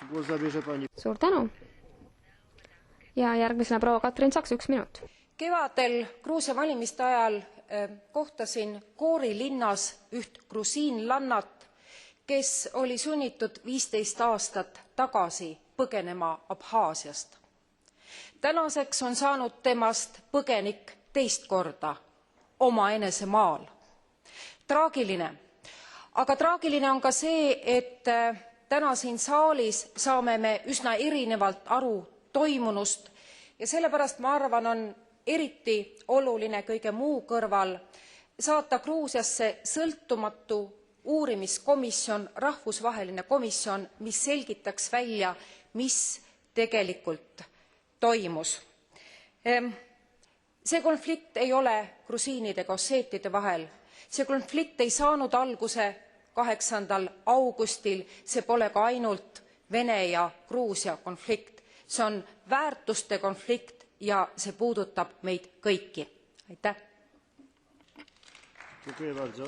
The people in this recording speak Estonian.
Głos zabierze pani. Suur tänu. Ja järgmisena proua Katrin Saks, 1 minut. Kevadel Gruusia valimiste ajal kohtasin Goori linnas üht grusiinlannat, kes oli sunnitud 15 aastat tagasi põgenema Abhaasiast. Tänaseks on saanud temast põgenik teist korda omaenese maal. Traagiline. Aga traagiline on ka see, et täna siin saalis saame me üsna erinevalt aru toimunust ja sellepärast ma arvan, on eriti oluline kõige muu kõrval saata Gruusiasse sõltumatu uurimiskomisjon, rahvusvaheline komisjon, mis selgitaks välja, mis tegelikult toimus. See konflikt ei ole grusiinide ega osseetide vahel. See konflikt ei saanud alguse 8. augustil, see pole ka ainult Vene ja Gruusia konflikt. See on väärtuste konflikt ja see puudutab meid kõiki. Aitäh! Dziękuję bardzo.